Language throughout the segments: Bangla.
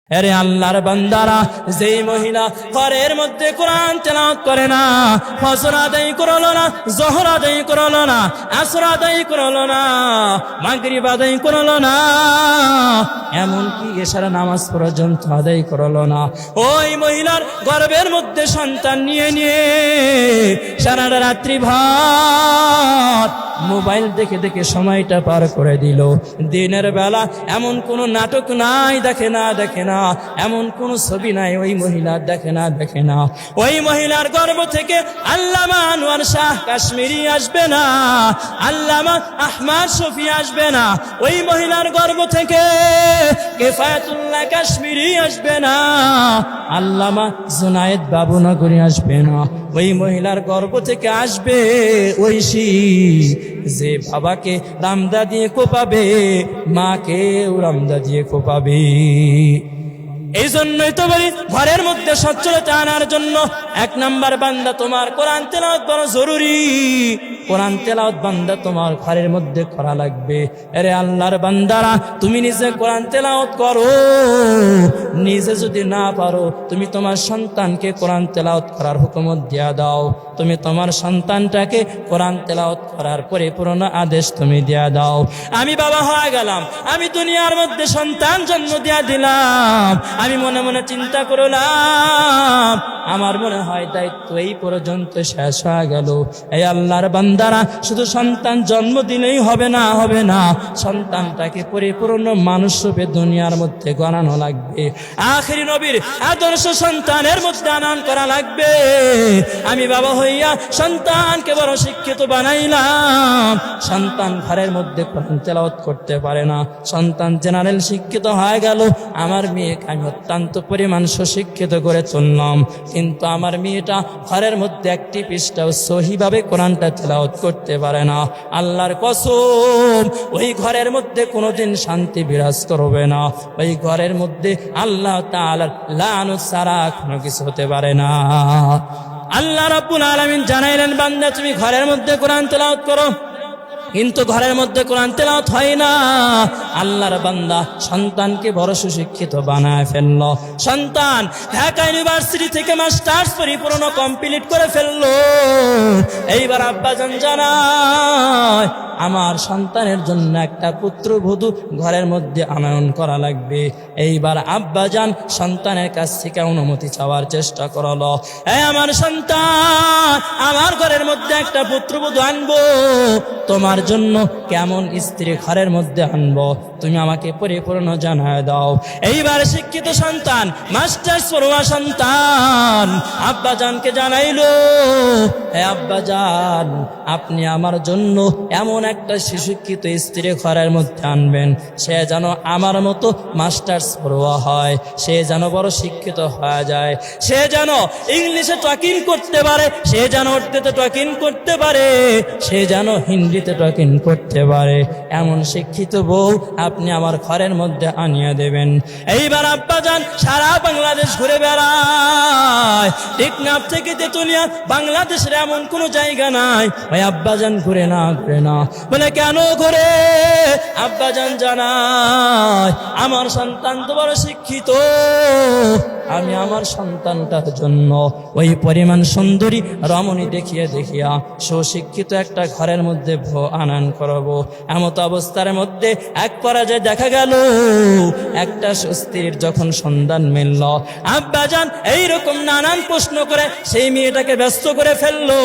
আরে আল্লাহর বান্দারা, যেই মহিলা ঘরের মধ্যে কোরআন তেলাওয়াত করে না, ফজর আদায় করলো না, যোহর আদায় করলো না, আসর আদায় করলো না, মাগরিব আদায় করলো না, এমনকি এশার নামাজ পর্যন্ত আদায় করলো না, ওই মহিলার গর্ভের মধ্যে সন্তান নিয়ে নিয়ে সারা রাত্রি ভর মোবাইল দেখে দেখে সময়টা পার করে দিল। দিনের বেলা এমন কোনো নাটক নাই, দেখে না, এমন কোন ছবি নাই ওই মহিলা দেখে না। ওই মহিলার গর্ভ থেকে আল্লামা আনোয়ার শাহ কাশ্মীরি আসবে না, আল্লামা আহমদ শফি আসবে না, ওই মহিলার গর্ভ থেকে কিফায়াতুল্লাহ কাশ্মীরি আসবে না, আল্লামা জুনায়েদ বাবুনগরী আসবে না, ওই মহিলার গর্ভ থেকে আসবে ঐশী, যে বাবাকে রামদা দিয়ে কোপাবে, মাকেও রামদা দিয়ে কোপাবে। এই জন্যই তো বলি, ঘরের মধ্যে সচ্ছলতা আনার জন্য 1 নাম্বার বান্দা তোমার কোরআন তেলাওয়াত বড় জরুরি। কোরআন তেলাওয়াত বান্দা তোমার ঘরের মধ্যে করা লাগবে। আরে আল্লাহর বান্দারা, তুমি নিজে কোরআন তেলাওয়াত করো, নিজে যদি না পারো তুমি তোমার সন্তানকে কোরআন তেলাওয়াত করার হুকুমত দিয়া দাও, তুমি তোমার সন্তানটাকে কোরআন তেলাওয়াত করার পরিপূর্ণ আদেশ তুমি দিয়া দাও। আমি বাবা হয়ে গেলাম, আমি দুনিয়ার মধ্যে সন্তান জন্ম দিয়া দিলাম, আমি মনে মনে চিন্তা করলাম আমার মনে হয় দায়িত্ব এই পর্যন্ত শেষ হয়ে গেল। এই আল্লাহর বান্দারা, শুধু সন্তান জন্ম দিলেই হবে না, সন্তানটাকে পরিপূর্ণ মানুষ রূপে দুনিয়ার মধ্যে গড়ানো লাগবে, আখিরি নবীর আদর্শ সন্তানের মধ্যে আনয়ন করা লাগবে। আমি বাবা হইয়া সন্তানকে বড় শিক্ষিত বানাইলাম, সন্তান ঘরের মধ্যে কোরআন তেলাওয়াত করতে পারে না, সন্তান জেনারেল শিক্ষিত হয়ে গেল, আমার মেয়েকে আমি অত্যন্ত পরিমাণ সুশিক্ষিত করে তুললাম, কিন্তু আমার মেয়েটা ঘরের মধ্যে একটি পৃষ্ঠাও সহিভাবে কোরআনটা তেলাওয়াত করতে পারে না। আল্লাহর কসম, ওই ঘরের মধ্যে কোনোদিন শান্তি বিরাজ করবে না, ওই ঘরের মধ্যে আল্লাহ তাআলার লানত ছাড়া কোনো কিছু হতে পারে না। আল্লাহ রাব্বুল আলামিন জানাইলেন, বান্দা তুমি ঘরের মধ্যে কোরআন তেলাওয়াত করো, কিন্তু ঘরের মধ্যে কোরআন তেলাওয়াত হয় না। আল্লাহর বান্দা সন্তানকে বড় সুশিক্ষিত বানায় ফেলল, সন্তান ঢাকা ইউনিভার্সিটি থেকে মাস্টার্স পরিপূর্ণ কমপ্লিট করে ফেললো। এইবার আব্বাজান জানায়, আমার সন্তানের জন্য একটা পুত্রবধূ ঘরের মধ্যে আনয়ন করা লাগবে। এইবার আব্বাজান সন্তানের কাছ থেকে অনুমতি চাওয়ার চেষ্টা করলো, আমার সন্তান, আমার ঘরের মধ্যে একটা পুত্রবধূ আনবো, তোমার জন্য কেমন স্ত্রী ঘরের মধ্যে আনবো তুমি আমাকে পরিপূর্ণ জানায় দাও। এইবার শিক্ষিত সন্তান, মাস্টার্স পড়ুয়া সন্তান আব্বাজানকে জানাইলো, হে আব্বাজান, আপনি আমার জন্য এমন একটা সুশিক্ষিত স্ত্রী ঘরের মধ্যে আনবেন, সে যেন আমার মতো মাস্টার্স পড়ুয়া হয়, সে যেন বড় শিক্ষিত হয়ে যায়, সে যেন ইংলিশে টকিং করতে পারে, সে যেন উর্দুতে টকিং করতে পারে, সে যেন হিন্দিতে টকিং করতে পারে, এমন শিক্ষিত বউ আপনি আমার ঘরের মধ্যে আনিয়ে দেবেন। এইবার আব্বাজান সারা বাংলাদেশ ঘুরে বেড়ায়, টেকনাফ থেকে তেতুলিয়া, বাংলাদেশের এমন কোনো জায়গা নাই ভাই আব্বাজান ঘুরে না বলে, কেন ঘুরে? আব্বাজান জানায়, আমার সন্তান তো বড় শিক্ষিত, আমি আমার সন্তানটার জন্য ওই পরিমাণ সুন্দরী রমণী দেখিয়া সুশিক্ষিত একটা ঘরের মধ্যে আনয়ন করব। এমত অবস্থার মধ্যে এক পর্যায়ে দেখা গেল একটা স্ত্রীর যখন সন্ধান মিলল, আব্বাজান এইরকম নানান প্রশ্ন করে সেই মেয়েটাকে ব্যস্ত করে ফেললো।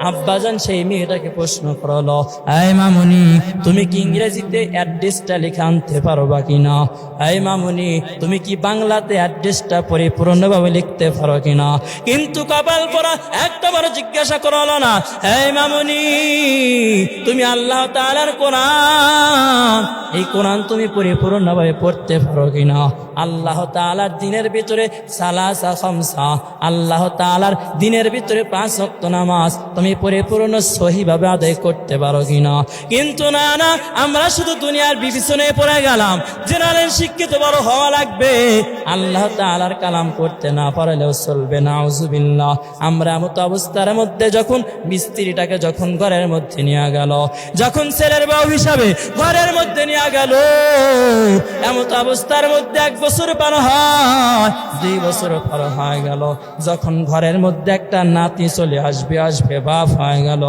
আব্বাজান সেই মেয়েটাকে প্রশ্ন করলো, এই মামুনি, তুমি কি ইংরেজিতে অ্যাড্রেসটা লিখে আনতে পারবা কিনা? এই মামুনি, তুমি কি বাংলাতে অ্যাড্রেসটা পরিপূর্ণভাবে লিখতে পারো কিনা? কিন্তু কপাল পরা একটা বড় জিজ্ঞাসা করলো না, এই মামুনি, তুমি আল্লাহ তাআলার কোরআন, এই কোরআন তুমি পরিপূর্ণভাবে পড়তে পারো কিনা? আল্লাহ তাআলার দিনের ভিতরে সালাসা খামসা, আল্লাহ তাআলার দিনের ভিতরে 5 ওয়াক্ত নামাজ তুমি পরিপূর্ণ সহিভাবে আদায় করতে পারো কিনা? কিন্তু না, আমরা শুধু দুনিয়ার বিবেচনায় পড়ে গেলাম, জেনারেল শিক্ষিত বড় হওয়া লাগবে, আল্লাহ তাআলার কালাম করতে না পারলেও চলবে, নাউজুবিল্লাহ। আমরা এমত অবস্থার মধ্যে যখন মিস্ত্রিটাকে যখন ঘরের মধ্যে নিয়ে গেল, যখন ছেলের বউ হিসাবে ঘরের মধ্যে নিয়ে গেল, এমত অবস্থার মধ্যে 1 বছর পার হয়, 2 বছর পার হয়ে গেল, যখন ঘরের মধ্যে একটা নাতি চলে আসবে বাপ হয়ে গেল।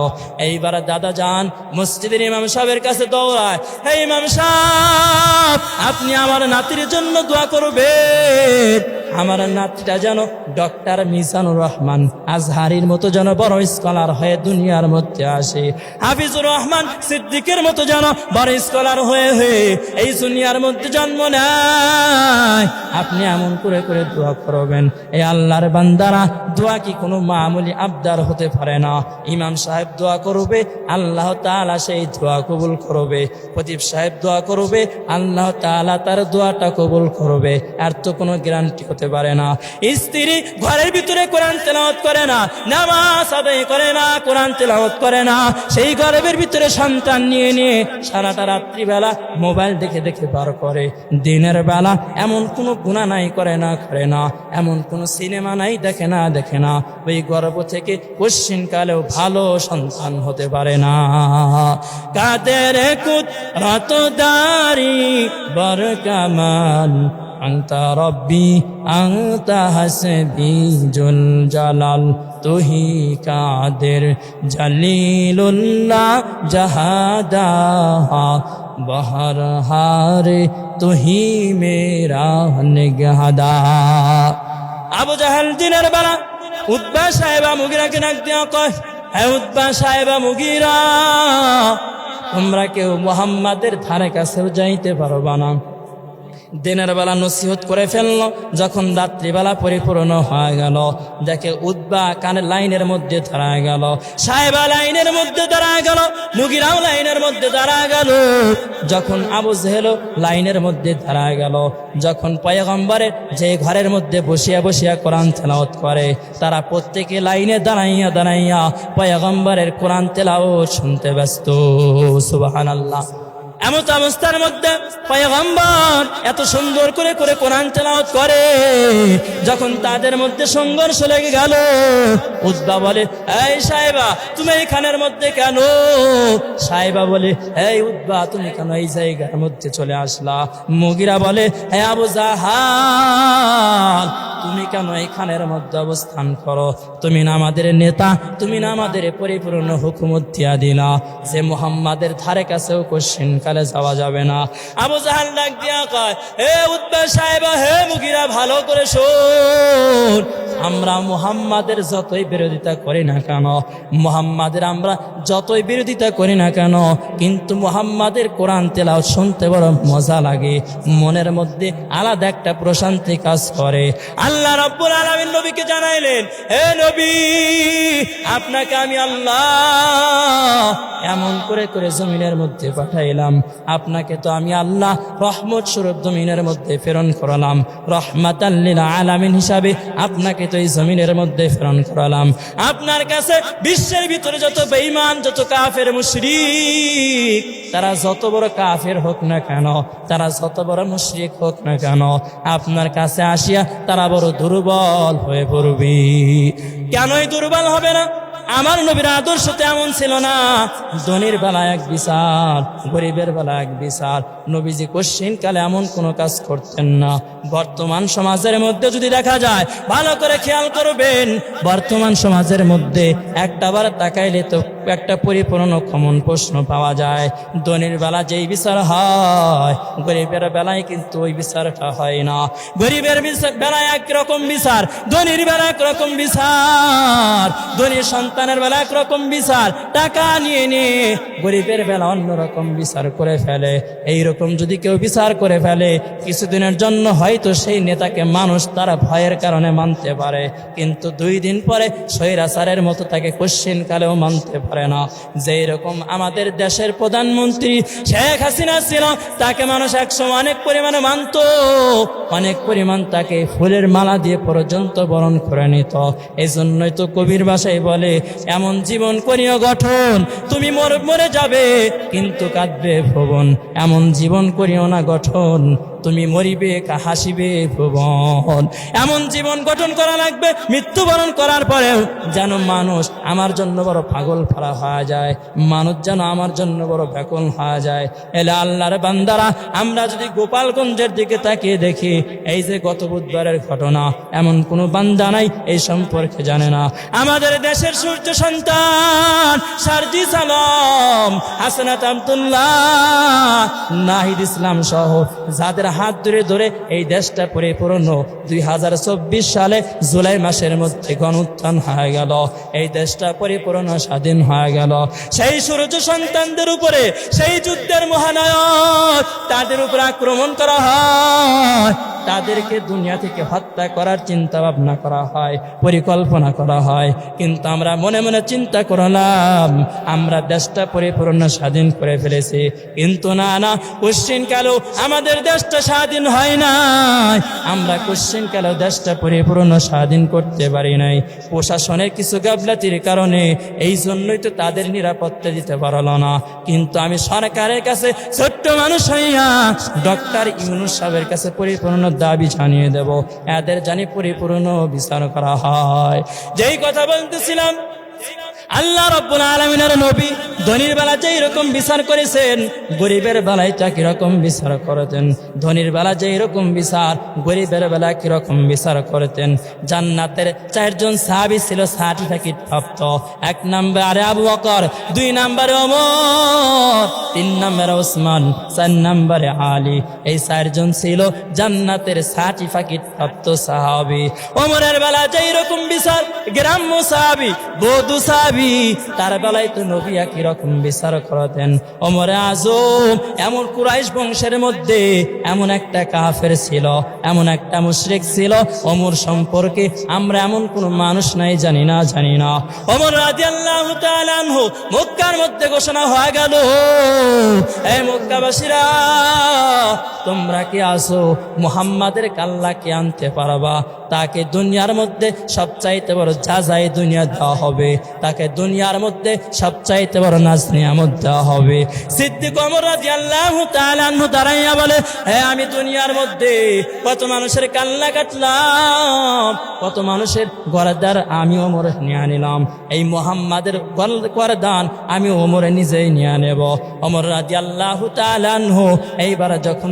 এইবার দাদা যান মসজিদের ইমাম সাহেবের কাছে দৌড়ায়, হে ইমাম সাহেব, আপনি আমার নাতির জন্য দোয়া করবেন, আমার নাতিটা যেন ডক্টর মিজানুর রহমান আজহারির মতো যেন বড় স্কলার হয়ে দুনিয়ার মধ্যে আসে, হাফিজুর রহমান সিদ্দিকের মতো যেন বড় স্কলার হয়ে এই দুনিয়ার মধ্যে জন্ম নেয়। আপনি এমন করে করে দোয়া করবেন। এই আল্লাহর বান্দারা, দোয়া কি কোনো মামুলি আবদার হতে পারে না। ইমাম সাহেব দোয়া করবে, আল্লাহ তাআলা সেই দোয়া কবুল করবে। খতিব সাহেব দোয়া করবে, আল্লাহ তাআলা তার দোয়াটা কবুল করবে। আর তো কোনো গ্যারান্টি হতে পারে না। স্ত্রী ঘরের ভিতরে কোরআন তেলাওয়াত করে না, নামাজ আদায় করে না, কোরআন তেলাওয়াত করে না, সেই গর্ভের ভিতরে সন্তান নিয়ে নিয়ে সারাটা রাত্রিবেলা মোবাইল দেখে দেখে পার করে। দিনের বেলা এমন কোনো গুনাহ নাই করে না, এমন কোনো সিনেমা নাই দেখে না, ওই গর্ভ থেকে কোশ্চিনকালেও ভালো সন্তান হতে পারে না। কাদের কুদরতদারি বরকামান আনতা রব্বি আনতা হাসবি জুল জালাল, তুহি কাদের জলিলুল্লাহ জাহাদা বহর হারে তুহি মেরা নিগহদা। আবু জাহেল দিনের বেলা উতবা সাহেবা মুগিরাকে ডাক দিয়া কয়, হে উতবা সাহেবা মুগিরা, তোমরা কেউ মুহাম্মাদের ধারে কাছেও যাইতে পারবা না। দিনের বেলা নসিহত করে ফেললো, যখন রাত্রিবেলা পরিপূর্ণ হয়ে গেল, দেখে উতবা কানে লাইনের মধ্যে দাঁড়ায় গেল, সাহেবা লাইনের মধ্যে দাঁড়ায় গেল, মুগিরাও লাইনের মধ্যে দাঁড়ায় গেল। যখন আবু জেহেল লাইনের মধ্যে দাঁড়ায় গেল, যখন পয়গম্বরের যে ঘরের মধ্যে বসিয়া বসিয়া কোরআন তেলাওয়াত করে, তারা প্রত্যেকে লাইনে দাঁড়াইয়া দাঁড়াইয়া পয়গম্বরের কোরআন তেলাওয়াত শুনতে ব্যস্ত। সুবহানাল্লাহ। এমত অবস্থার মধ্যে পয়গম্বর এত সুন্দর করে করে কোরআন তেলাওয়াত করে, যখন তাদের মধ্যে সংঘর্ষ লেগে গেল, উতবা বলে, এই সাহেবা তুমি এখানের মধ্যে কেন? সাহেবা বলে, এই উতবা তুমি কেন এই জায়গার মধ্যে চলে আসলা? মুগিরা বলে, হে আবু জাহাল, তুমি কেন এখানের মধ্যে অবস্থান করো? তুমি না আমাদের নেতা, তুমি না আমাদের পরিপূর্ণ হুকুমত দিয়া দিলা যে মুহাম্মাদের ধারে কাছেও কোশ্চিন কালে যাওয়া যাবে না। আবু জাহাল ডাক দিয়া কয়, হে উতবা সাহেবা, হে মুগিরা, ভালো করে শোন, আমরা মুহাম্মাদের যতই বিরোধিতা করি না কেন, মুহাম্মাদের আমরা যতই বিরোধিতা করি না কেন, কিন্তু মুহাম্মাদের কোরআন তেলাওয়াত শুনতে বড় মজা লাগে, মনের মধ্যে আলাদা একটা প্রশান্তি কাজ করে। আল্লাহ রাব্বুল আলামিন নবীকে জানাইলেন, হে নবী, আপনাকে আমি আল্লাহ এমন করে করে জমিনের মধ্যে পাঠাইলাম, আপনাকে তো আমি আল্লাহ রহমত স্বরূপ জমিনের মধ্যে প্রেরণ করালাম, রহমাতাল লিল আলামিন হিসাবে আপনাকে তো এই জমিনের মধ্যে প্রেরণ করালাম। আপনার কাছে বিশ্বের ভিতরে যত বেঈমান, যত কাফের মুশরিক, তারা যত বড় কাফের হোক না কেন, তারা যত বড় মুশরিক হোক না কেন, আপনার কাছে আসিয়া তারা বড় দুর্বল হয়ে পড়বে। কেনই দুর্বল হবে না? আমার নবীর আদর্শ তো এমন ছিল না। ধনীর বেলা এক বিচার, গরিবের বেলা এক বিচার। নবীজি কোশ্চিন কালে এমন কোনো কাজ করতেন না। বর্তমান সমাজের মধ্যে যদি দেখা যায়, ভালো করে খেয়াল করবেন, বর্তমান সমাজের মধ্যে একটাবার তাকাইলে তো একটা পরিপূর্ণ কমন প্রশ্ন পাওয়া যায়। ধনীর বেলা যেই বিচার হয়, গরিবের বেলায় কিন্তু ওই বিচারটা হয় না। গরিবের বেলায় একরকম বিচার, ধনীর বেলা একরকম বিচার। ধনীর সন্তানের বেলা একরকম বিচার, টাকা নিয়ে নিয়ে গরিবের বেলা অন্যরকম বিচার করে ফেলে। এইরকম যদি কেউ বিচার করে ফেলে, কিছুদিনের জন্য হয়তো সেই নেতাকে মানুষ তারা ভয়ের কারণে মানতে পারে, কিন্তু 2 দিন পরে স্বৈরাচারের মতো তাকে কোশ্চিন কালেও মানতে পারে না। যেই রকম আমাদের দেশের প্রধানমন্ত্রী শেখ হাসিনা ছিল, তাকে মানুষ একসময় অনেক পরিমাণে মানত, অনেক পরিমাণ তাকে ফুলের মালা দিয়ে পর্যন্ত বরণ করে নিত। এই জন্যই তো কবির ভাষায় বলে, এমন জীবন করিও গঠন, তুমি মরে যাবে কিন্তু কাঁদবে ভুবন। এমন জীবন করিও না গঠন, তুমি মরিবে কা হাসিবে ভুবন। এমন জীবন গঠন করা লাগবে মৃত্যুবরণ করার পরেও যেন মানুষ আমার জন্য বড় পাগল ফাড়া হয়ে যায়, মানুষ যেন আমার জন্য বড় ব্যাকুল হয়ে যায়। এলে আল্লাহর বান্দারা, আমরা যদি গোপালগঞ্জের দিকে তাকিয়ে দেখি, এই যে গত বুধবারের ঘটনা, এমন কোনো বান্দা নাই এই সম্পর্কে জানে না। আমাদের দেশের সূর্য সন্তান সারজিস আলম, হাসনাত আব্দুল্লাহ, নাহিদ ইসলাম সহ যাদের হাত ধরে ধরে এই দেশটা পরিপূর্ণ 2024 সালে জুলাই মাসের মধ্যে গণউত্থান হয়ে গেল, এই দেশটা পরিপূর্ণ স্বাধীন হয়ে গেল। সেই সূর্য সন্তানদের উপরে, সেই যুদ্ধের মহানায়ক, তাদের উপর আক্রমণ করা হয়, তাদেরকে দুনিয়া থেকে হত্যা করার চিন্তা ভাবনা করা হয়, পরিকল্পনা করা হয়। কিন্তু আমরা মনে মনে চিন্তা করলাম আমরা দেশটা পরিপূর্ণ স্বাধীন করে ফেলেছি, কিন্তু না না, কোশ্চিন কালেও আমাদের দেশটা স্বাধীন হয় নাই, আমরা কোশ্চিন কালেও দেশটা পরিপূর্ণ স্বাধীন করতে পারি নাই। প্রশাসনের কিছু গাফলাতির কারণে, এই জন্যই তো তাদের নিরাপত্তা দিতে পারলো না। কিন্তু আমি সরকারের কাছে ছোট্ট মানুষ হইয়া ডক্টর ইউনূস সাহেবের কাছে পরিপূর্ণ দাবি জানিয়ে দেব, এদের জানি পরিপূর্ণ বিচার করা হয়। যেই কথা বলতেছিলাম, আল্লাহ রাব্বুল আলামিনের নবী ধনীর বেলা যেই রকম বিচার করেছেন, গরিবের বেলায় তা কিরকম বিচার করতেন। ধনীর বেলা যেই রকম বিচার, গরিবের বেলা কিরকম বিচার করতেন। জান্নাতের 4 জন সাহাবী ছিল সার্টিফিকেট প্রাপ্ত। 1 নম্বরে আবু বকর, 2 নম্বরে ওমর, 3 নম্বরে ওসমান, 4 নম্বরে আলী। এই 4 জন ছিল জান্নাতের সার্টিফিকেট প্রাপ্ত সাহাবী। ওমরের বেলা যেই রকম বিচার, গ্রাম্য সাহাবী, বধূ সাহাবী, তার বেলায় তো নবী একই রকম বিচার করতেন। ওমরে আজম এমন কুরাইশ বংশের মধ্যে এমন একটা কাফের ছিল, এমন একটা মুশরিক ছিল, ওমর সম্পর্কে আমরা এমন কোন মানুষ নাই জানি না। ওমর রাদিয়াল্লাহু তাআলা আনহু মক্কার মধ্যে ঘোষণা হয়ে গেল, এই মক্কাবাসীরা, তোমরা কি আসো মুহাম্মাদের কাল্লাকে আনতে পারবা? তাকে দুনিয়ার মধ্যে সবচাইতে বড় যাজাই দুনিয়া দেওয়া হবে, তাকে দুনিয়ার মধ্যে সবচাইতে বড় নাজ নিয়ামত দেওয়া হবে। সিদ্দিক ওমর রাদিয়াল্লাহু তাআলা আনহু দাঁড়াইয়া বলে, আমি দুনিয়ার মধ্যে কত মানুষের কাল্লা কাটলাম, কত মানুষের গরদান আমি ওমর নিয়ে নিলাম, এই মুহাম্মাদের গরদান আমি ওমর নিজেই নিয়ে নেব। ওমর রাদিয়াল্লাহু তাআলা আনহু এইবার যখন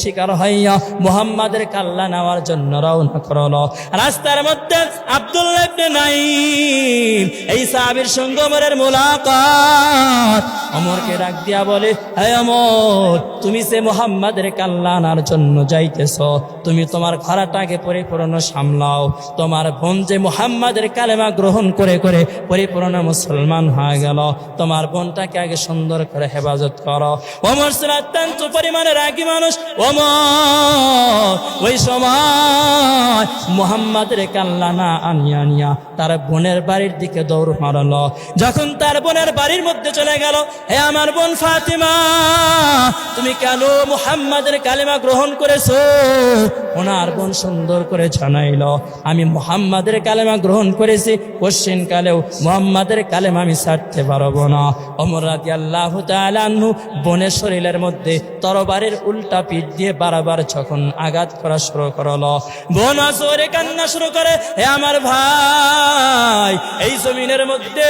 শিকার হইয়া মুহাম্মাদের কাল্লা নেওয়ার জন্য রওনা করল, রাস্তার মধ্যে আব্দুল্লাহ ইবনে নাঈম এই সাহাবীর সঙ্গে ওমরের মুলাকাত। ওমরকে ডাক দিয়া বলে, হে ওমর, তুমি সে মুহাম্মাদের কাল্লা আনার জন্য যাইতেছ, তুমি তোমার ঘোড়াটাকে পরিপূর্ণ সামলাও। তোমার বোন যে মুহাম্মাদের কালেমা গ্রহণ করে করে পরিপূর্ণ মুসলমান হয়ে গেল, তোমার বোনটাকে আগে সুন্দর করে হেফাজত করো। ওমর ছিল অত্যন্ত পরিমাণে রাগী মানুষ। ওমর ওই সময় মুহাম্মাদের কাল্লা না আনিয়া তার বোনের বাড়ির দিকে দৌড় মারলো। যখন তার বোনের বাড়ির মধ্যে চলে গেল, হে আমার বোন ফাতিমা, তুমি কেন মুহাম্মাদের কালেমা গ্রহণ করেছো? ওনার বোন সুন্দর করে জানাইল, আমি মুহাম্মাদের কালেমা গ্রহণ করেছি, কোশ্চিন কালেও মুহাম্মাদের কালেমা আমি ছাড়তে পারবো না। ওমর রাদিয়াল্লাহু তাআলা আনহু বোনের শরীরের মধ্যে তরবারির উল্টা পিঠ দিয়ে বারবার যখন আঘাত করা শুরু করলো, বোন আসরে কান্না শুরু করে, হে আমার ভাই, এই জমিনের মধ্যে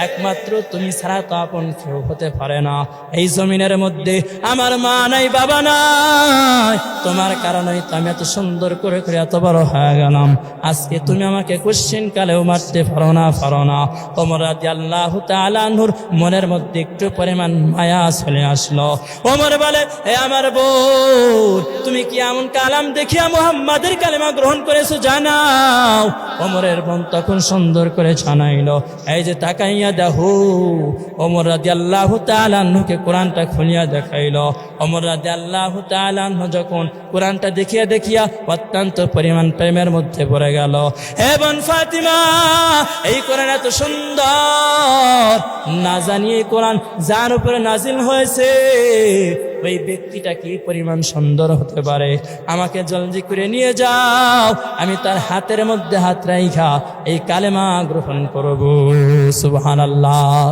একমাত্র তুমি ছাড়া তো আপন কেউ হতে পারে না। এই জমিনের মধ্যে আমার মা নাই, বাবা নাই, তোমার কারণেই তো আমি এত সুন্দর করে এত বড় হয়ে গেলাম। আজকে তুমি আমাকে কোশ্চিন কালেও মারতে পারো না। ওমর রাদিয়াল্লাহু তাআলা আনহুর মনের মধ্যে একটু পরিমাণ মায়া চলে আসলো। ওমর বলে, হে আমার বোন, তুমি কি এমন কালাম দেখিয়া মুহাম্মাদের কালেমা গ্রহণ করেছো জানাও। ওমরের বোন তখন সুন্দর করে জানাইল, এই যে তাকাইয়া দেখো। ওমর রাদিয়াল্লাহু তাআলা আনহুকে কোরআনটা খুলিয়া দেখাইল। ওমর রাদিয়াল্লাহু তাআলা আনহু যখন কোরআনটা দেখিয়া অত্যন্ত পরিমাণ প্রেমের মধ্যে পড়ে গেল। হে বোন ফাতিমা, এই কোরআন এত সুন্দর, না জানি এই কোরআন যার উপরে নাজিল হয়েছে ওই ব্যক্তিটা কি পরিমাণ সুন্দর হতে পারে, আমাকে জলদি করে নিয়ে যাও, আমি তার হাতের মধ্যে হাত রাইখা এই কালেমা গ্রহণ করব। সুবহানাল্লাহ।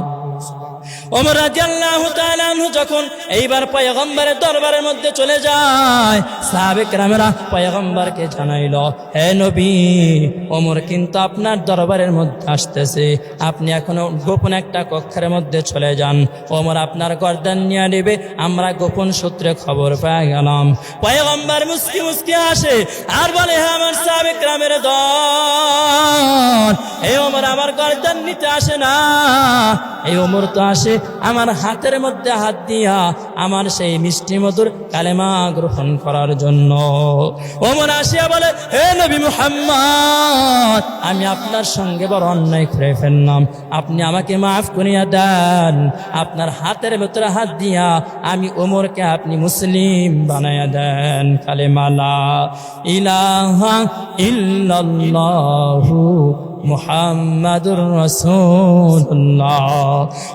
ওমর রাদিয়াল্লাহু তাআলা আনহু যখন এইবার পয়গম্বরের দরবারের মধ্যে চলে যায়, সাহাবে কেরামেরা পয়গম্বরকে জানাইল, হে নবী, ওমর কিন্তু আপনার দরবারের মধ্যে আসতেছে, আপনি এখনো গোপন একটা কক্ষের মধ্যে চলে যান, ওমর আপনার গর্দান নিয়ে নেবে, আমরা গোপন সূত্রে খবর পেয়ে গেলাম। পয়গম্বর মুস্কি মুস্কি আসে আর বলে, হে আমার সাহাবে কেরামের দল, এই ওমর আমার গর্দান নিতে আসে না, এই ওমর তো আসে আমার হাতের মধ্যে হাত দিয়া আমার সেই মিষ্টি মধুর কালেমা গ্রহণ করার জন্য। ওমর আসিয়া বলে, হে নবী মুহাম্মদ, আমি আপনার সঙ্গে বড় অন্যায় করে ফেললাম, আপনি আমাকে মাফ করিয়া দেন, আপনার হাতের ভেতরে হাত দিয়া আমি ওমরকে আপনি মুসলিম বানাইয়া দেন। কালেমা লা ইলাহা ইল্লাল্লাহু মুহাম্মাদুর রাসূলুল্লাহ।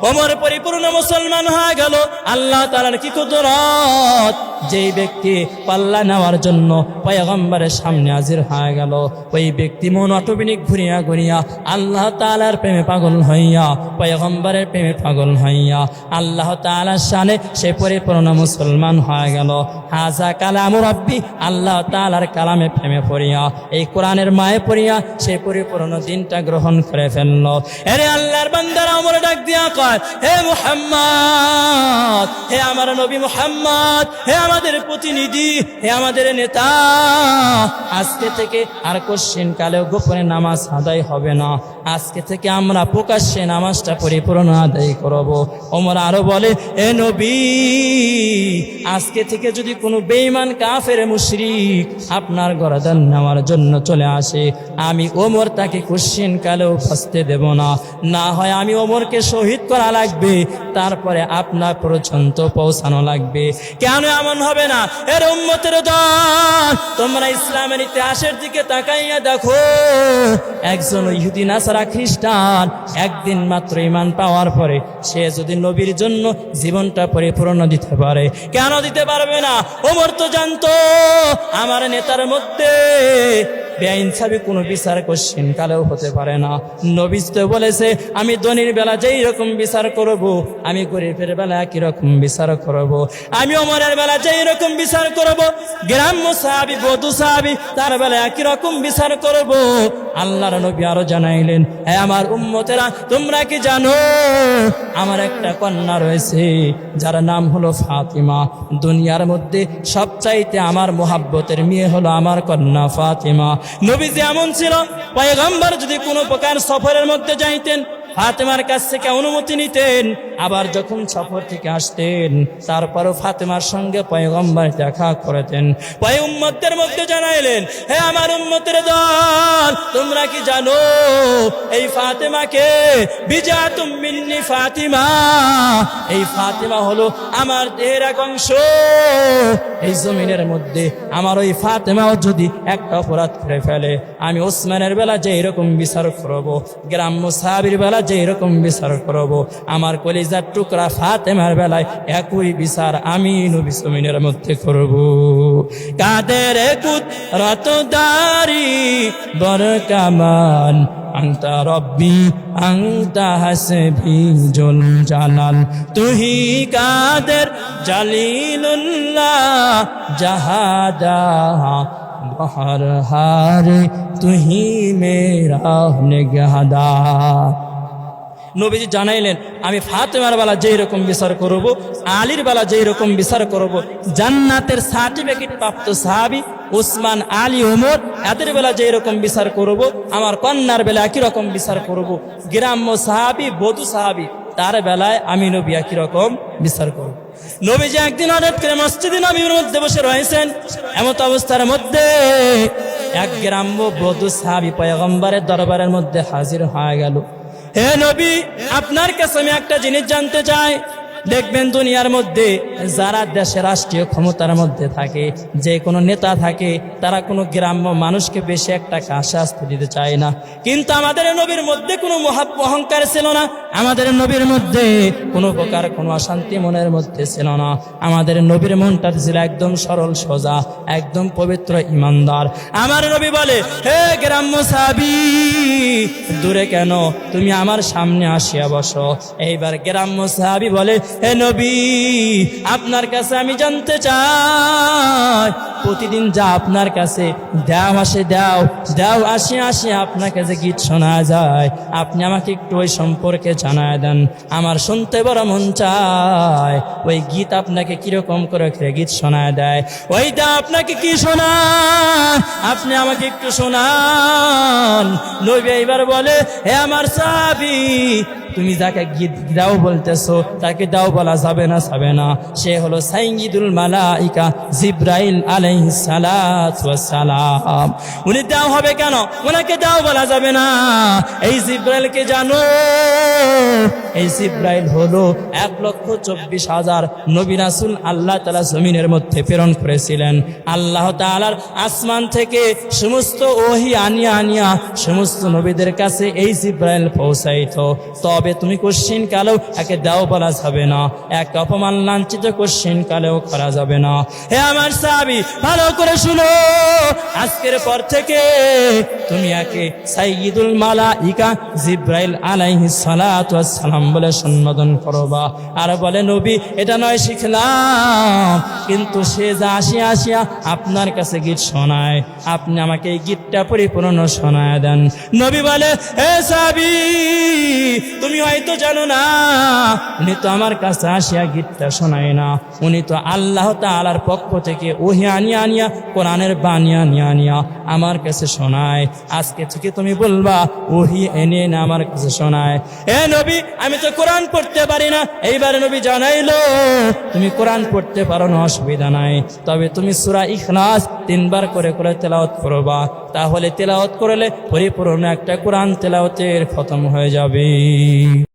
ওমর পরিপূর্ণ মুসলমান হয়ে গেল। আল্লাহ তাআলার কি কুদরত, যেই ব্যক্তি পাল্লা নেওয়ার জন্য পয়গম্বরের সামনে হাজির হয়ে গেল, ওই ব্যক্তি মন অটোমেটিক ঘুরিয়া ঘুরিয়া আল্লাহ তাআলার প্রেমে পাগল হইয়া, পয়গম্বরের প্রেমে পাগল হইয়া আল্লাহ তাআলার শানে সে পরিপূর্ণ মুসলমান হয়ে গেল। হাজা কালামু রাব্বি, আল্লাহ তাআলার কালামে প্রেমে পড়িয়া, এই কোরআনের মায়ে পড়িয়া সে পরিপূর্ণ দিনটা গ্রহণ করে ফেলল। আরে আল্লাহর বান্দারা ওমর ডাক দিয়া কয়, হে মুহাম্মদ, হে আমার নবী মুহাম্মদ, হে আমাদের প্রতিনিধি, হে আমাদের নেতা, আজকে থেকে আর কোশ্চিন কালেও গোপনে নামাজ আদায় হবে না, আজকে থেকে আমরা প্রকাশ্যে নামাজটা পরিপূর্ণ আদায় করব। ওমর আরো বলে, হে নবী, আজকে থেকে যদি কোনো বেঈমান কাফের মুশরিক আপনার গর্দান নেওয়ার জন্য চলে আসে, আমি ওমর তাকে কোশ্চিন কালেও ফাঁসতে দেব না, না হয় আমি ওমরকে শহীদ করা লাগবে, তারপরে আপনার পর্যন্ত পৌঁছানো লাগবে। কেন এমন হবে না? এর উম্মতের দল, তোমরা ইসলামের ইতিহাসের দিকে তাকাইয়া দেখো, একজন ইহুদি নাসারা খ্রিস্টান একদিন মাত্র ঈমান পাওয়ার পরে সে যদি নবীর জন্য জীবনটা পরিপূর্ণ দিতে পারে, কেন দিতে পারবে না? ওমর তো জানতো আমার নেতার মধ্যে বেআইনসাফি কোনো বিচার কোশ্চিন কালেও হতে পারে না। নবী তো বলেছে, আমি ধনীর বেলা যেই রকম বিচার করব, আমি গরিবের বেলা একই রকম বিচার করব, আমি ওমরের বেলা যেই রকম বিচার করব, গ্রাম্য সাহাবী বধূ সাহাবী তার বেলা একই রকম বিচার করব। আল্লাহর নবী আরো জানাইলেন, হে আমার উম্মতেরা, তোমরা কি জানো আমার একটা কন্যা রয়েছে যার নাম হলো ফাতিমা, দুনিয়ার মধ্যে সবচাইতে আমার মোহাব্বতের মেয়ে হলো আমার কন্যা ফাতিমা। নবীজি এমন ছিল, পয়গম্বর যদি কোনো প্রকার সফরের মধ্যে যাইতেন, ফাতেমার কাছ থেকে অনুমতি নিতেন, আবার যখন সফর থেকে আসতেন তারপরও ফাতেমার সঙ্গে পয়গম্বর দেখা করতেন। উম্মতের মধ্যে জানাইলেন, হে আমার উম্মতের দল, তোমরা কি জানো এই ফাতেমাকে বিজাতুম মিন্নি ফাতিমা, এই ফাতিমা হলো আমার দেহের এক অংশ, এই জমিনের মধ্যে আমার ওই ফাতেমাও যদি একটা অপরাধ করে ফেলে, আমি ওসমানের বেলা যে এরকম বিচার করব, গ্রাম্য সাহাবীর বেলা যে এরকম বিচার করব, আমার কলিজার টুকরা ফাতেমার বেলায় একই বিচার আমি নবী জমিনের মধ্যে করব। কাদের কুদরতদারি বরকামান আনতা রব্বি আনতা হাসবি জুল জালাল, তুহি কাদের জালিলুল্লাহ জাহাদা বহর হারে তুহি মেরা নিগাহদার। নবীজি জানাইলেন, আমি ফাতেমার বেলা যেই রকম বিচার করব, আলীর বেলা যেই রকম বিচার করব, জান্নাতের সার্টিফিকেট প্রাপ্ত সাহাবী উসমান, আলী, ওমর এদের বেলা যেই রকম বিচার করব, আমার কন্যার বেলা একই রকম বিচার করব, গ্রাম্য সাহাবী বধূ সাহাবী তার বেলায় আমি নবী একই রকম বিচার করব। নবীজি একদিন হঠাৎ করে মসজিদে নববীর মধ্যে বসে রয়েছেন, এমত অবস্থার মধ্যে এক গ্রাম্য বধূ সাহাবী পয়গম্বরের দরবারের মধ্যে হাজির হয়ে গেল। হে নবী, আপনার কাছে আমি একটা জিনিস জানতে চাই, দেখবেন দুনিয়ার মধ্যে যারা দেশের রাষ্ট্রীয় ক্ষমতার মধ্যে থাকে, যে কোনো নেতা থাকে, তারা কোনো গ্রাম্য মানুষকে বেশি একটা কাছে আসতে দিতে চায় না। কিন্তু আমাদের নবীর মধ্যে কোনো অহংকার ছিল না, আমাদের নবীর মধ্যে কোনো প্রকার কোনো অশান্তি মনের মধ্যে ছিল না। আমাদের নবীর মনটা ছিল একদম সরল সোজা, একদম পবিত্র ইমানদার। আমার নবী বলে, হে গ্রাম্য সাহাবী, দূরে কেন, তুমি আমার সামনে আসিয়া বসো। এইবার গ্রাম্য সাহাবী বলে, হে নবী, আপনার কাছে আমি জানতে চাই, প্রতিদিন যা আপনার কাছে দাও আসে, দাও আসি আপনাকে যে গীত শোনা যায়, আপনি আমাকে একটু ওই সম্পর্কে জানায় দেন, আমার শুনতে বড় মন চায়। ওই গীত আপনাকে কিরকম করে গীত শোনায় দেয়, ওই দা আপনাকে কি শোনায়, আপনি আমাকে একটু শোনান। নবী এইবার বলে, হে আমার সাহাবী, তুমি যাকে গীত দাও বলতেছো তাকে দাও বলা যাবে না, সে হলো সাইয়্যিদুল মালাইকা জিবরাইল আলাইহিস সালাতু ওয়াস সালাম। উনি দাও হবে কেন, ওনাকে দাও বলা যাবে না। এই জিবরাইলকে জানো, এই জিবরাইল হলো 1,24,000 নবী রাসূল আল্লাহ তাআলা জমিনের মধ্যে প্রেরণ করেছিলেন। আল্লাহ তাআলার আসমান থেকে সমস্ত ওহী আনিয়া সমস্ত নবীদের কাছে এই জিবরাইল পৌঁছাইতো। তবে তুমি কোশ্চিন কালেও একে দাও বলা যাবে না, এক অপমান লাঞ্ছিত কোশ্চিন কালেও করা যাবে না। হে আমার সাহাবী, ভালো করে শুনো, আজকের পর থেকে তুমি একে সাইয়্যিদুল মালাইকা জিবরাইল আলাইহিস সালাতু ওয়াস সালাম বলে সম্বোধন করবা। আর বলে, নবী, এটা নয় শিখলাম, কিন্তু সে যা আসিয়া আপনার কাছে গীত শোনায়, আপনি আমাকে এই গীতটা পরিপূর্ণ শোনায় দেন। নবী বলে, হে সাহাবী, তুমি হয়তো জানো না, উনি তো আমার কাছে আসিয়া গীতটা শোনায় না, উনি তো আল্লাহ তাআলার পক্ষ থেকে ওহী আনিয়া কোরআনের বাণী আনিয়া আমার কাছে শোনায়। আজকে থেকে তুমি বলবা, ওহী এনে না আমার কাছে শোনায়। হে নবী, আমি তো কোরআন পড়তে পারি না। এইবার নবী জানাইলো, তুমি কোরআন পড়তে পারো না, অসুবিধা নাই, তবে তুমি সূরা ইখলাস 3 বার করে তেলাওয়াত করবা, তাহলে তেলাওয়াত করলে পরিপূর্ণ একটা কোরআন তেলাওয়াতের খতম হয়ে যাবে।